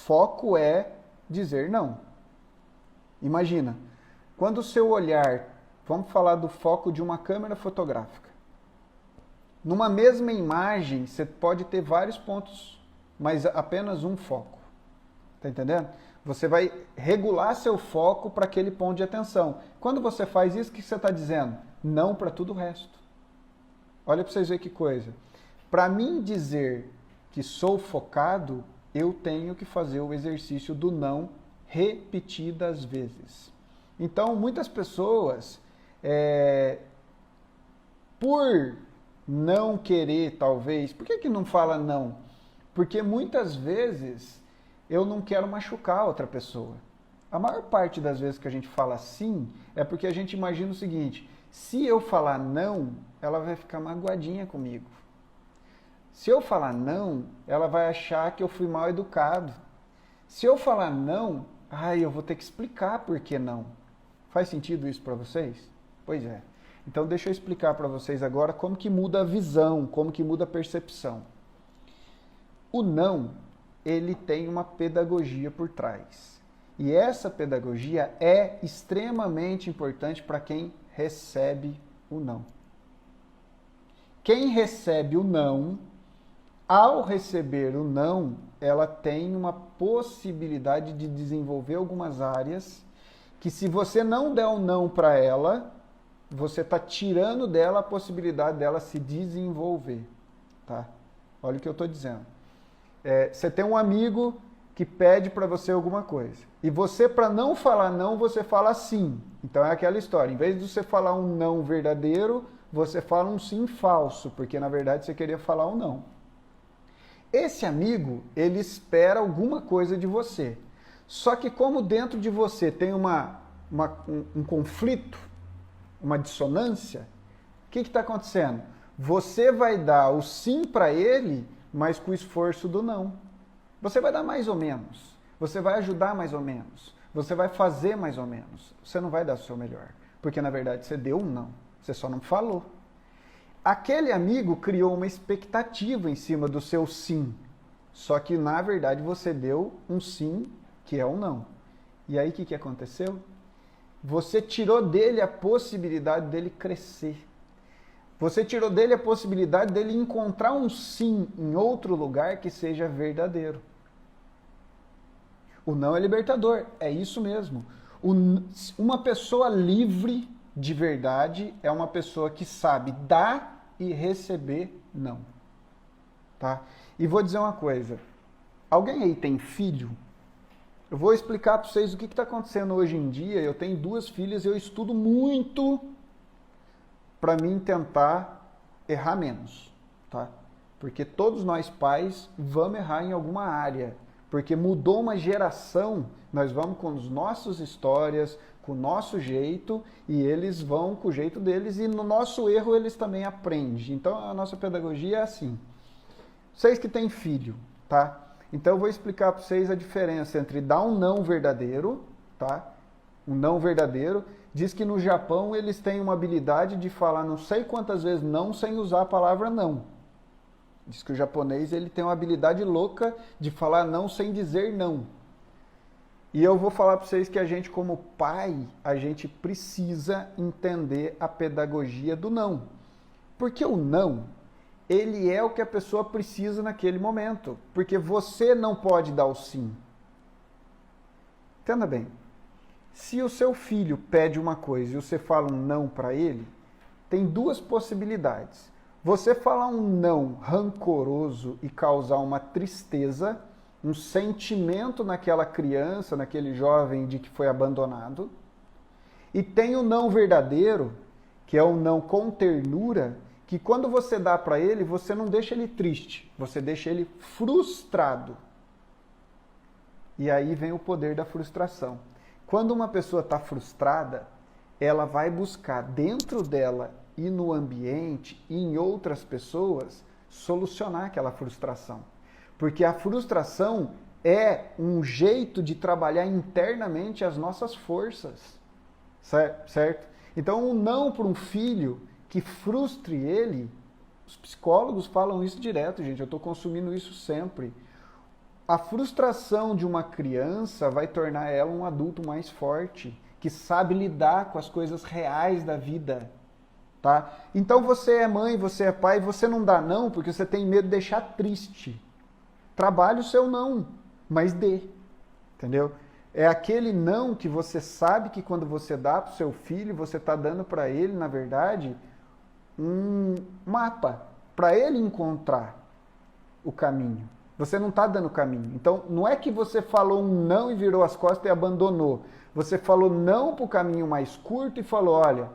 foco é dizer não. Imagina, quando o seu olhar, vamos falar do foco de uma câmera fotográfica. Numa mesma imagem, você pode ter vários pontos, mas apenas um foco. Tá entendendo? Você vai regular seu foco para aquele ponto de atenção. Quando você faz isso, o que você está dizendo? Não para tudo o resto. Olha para vocês verem que coisa. Para mim dizer que sou focado, eu tenho que fazer o exercício do não repetidas vezes. Então, muitas pessoas, por não querer, talvez, por que não fala não? Porque muitas vezes eu não quero machucar outra pessoa. A maior parte das vezes que a gente fala sim, é porque a gente imagina o seguinte, se eu falar não, ela vai ficar magoadinha comigo. Se eu falar não, ela vai achar que eu fui mal educado. Se eu falar não, eu vou ter que explicar por que não. Faz sentido isso para vocês? Pois é. Então deixa eu explicar para vocês agora como que muda a visão, como que muda a percepção. O não, ele tem uma pedagogia por trás. E essa pedagogia é extremamente importante para quem recebe o não. Quem recebe o não, ao receber o não, ela tem uma possibilidade de desenvolver algumas áreas que, se você não der um não para ela, você está tirando dela a possibilidade dela se desenvolver. Tá? Olha o que eu estou dizendo. Você tem um amigo que pede para você alguma coisa. E você, para não falar não, você fala sim. Então é aquela história. Em vez de você falar um não verdadeiro, você fala um sim falso, porque na verdade você queria falar um não. Esse amigo, ele espera alguma coisa de você. Só que como dentro de você tem um conflito, uma dissonância, o que está acontecendo? Você vai dar o sim para ele, mas com o esforço do não. Você vai dar mais ou menos. Você vai ajudar mais ou menos. Você vai fazer mais ou menos. Você não vai dar o seu melhor. Porque na verdade você deu um não. Você só não falou. Aquele amigo criou uma expectativa em cima do seu sim. Só que na verdade você deu um sim que é um não. E aí o que aconteceu? Você tirou dele a possibilidade dele crescer. Você tirou dele a possibilidade dele encontrar um sim em outro lugar que seja verdadeiro. O não é libertador, é isso mesmo. Uma pessoa livre de verdade é uma pessoa que sabe dar e receber não. Tá? E vou dizer uma coisa. Alguém aí tem filho? Eu vou explicar para vocês o que está acontecendo hoje em dia. Eu tenho 2 filhas e eu estudo muito para mim tentar errar menos, tá? Porque todos nós pais vamos errar em alguma área, porque mudou uma geração, nós vamos com as nossas histórias, com o nosso jeito, e eles vão com o jeito deles, e no nosso erro eles também aprendem. Então a nossa pedagogia é assim. Vocês que têm filho, tá? Então eu vou explicar para vocês a diferença entre dar um não verdadeiro, tá? Um não verdadeiro. Diz que no Japão eles têm uma habilidade de falar não sei quantas vezes não sem usar a palavra não. Diz que o japonês ele tem uma habilidade louca de falar não sem dizer não. E eu vou falar para vocês que a gente, como pai, a gente precisa entender a pedagogia do não. Porque o não, ele é o que a pessoa precisa naquele momento. Porque você não pode dar o sim. Entenda bem. Se o seu filho pede uma coisa e você fala um não para ele, tem 2 possibilidades. Você falar um não rancoroso e causar uma tristeza, um sentimento naquela criança, naquele jovem de que foi abandonado. E tem o não verdadeiro, que é o não com ternura, que quando você dá para ele, você não deixa ele triste, você deixa ele frustrado. E aí vem o poder da frustração. Quando uma pessoa está frustrada, ela vai buscar dentro dela e no ambiente e em outras pessoas solucionar aquela frustração. Porque a frustração é um jeito de trabalhar internamente as nossas forças. Certo? Então, um não para um filho que frustre ele, os psicólogos falam isso direto, gente, eu estou consumindo isso sempre. a frustração de uma criança vai tornar ela um adulto mais forte, que sabe lidar com as coisas reais da vida. Tá? Então você é mãe, você é pai, você não dá não porque você tem medo de deixar triste. Trabalhe o seu não, mas dê. Entendeu? É aquele não que você sabe que quando você dá para o seu filho, você está dando para ele, na verdade, um mapa para ele encontrar o caminho. Você não está dando caminho. Então, não é que você falou um não e virou as costas e abandonou. Você falou não para o caminho mais curto e falou, olha,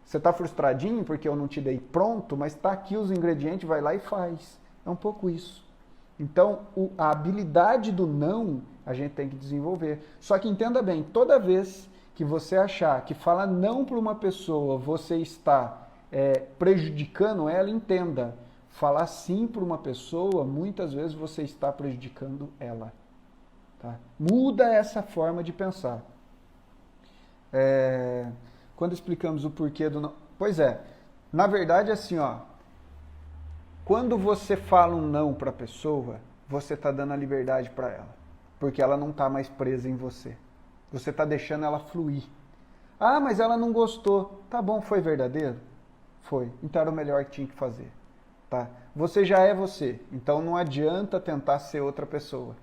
você está frustradinho porque eu não te dei pronto, mas está aqui os ingredientes, vai lá e faz. É um pouco isso. Então, a habilidade do não, a gente tem que desenvolver. Só que entenda bem, toda vez que você achar que falar não para uma pessoa, você está prejudicando ela, entenda. Falar sim para uma pessoa, muitas vezes você está prejudicando ela. Tá? Muda essa forma de pensar. Quando explicamos o porquê do não... Pois é, na verdade assim, ó, quando você fala um não para a pessoa, você está dando a liberdade para ela. Porque ela não está mais presa em você. Você está deixando ela fluir. Ah, mas ela não gostou. Tá bom, foi verdadeiro? Foi. Então era o melhor que tinha que fazer. Tá? Você já é você, então não adianta tentar ser outra pessoa.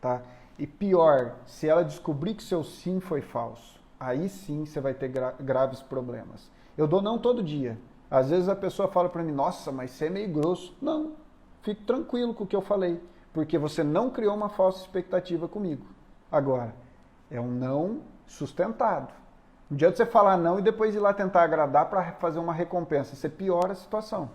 Tá? E pior, se ela descobrir que seu sim foi falso, aí sim você vai ter graves problemas. Eu dou não todo dia. Às vezes a pessoa fala para mim, nossa, mas você é meio grosso. Não, fique tranquilo com o que eu falei, porque você não criou uma falsa expectativa comigo. Agora, é um não sustentado. Não adianta você falar não e depois ir lá tentar agradar para fazer uma recompensa. Você piora a situação.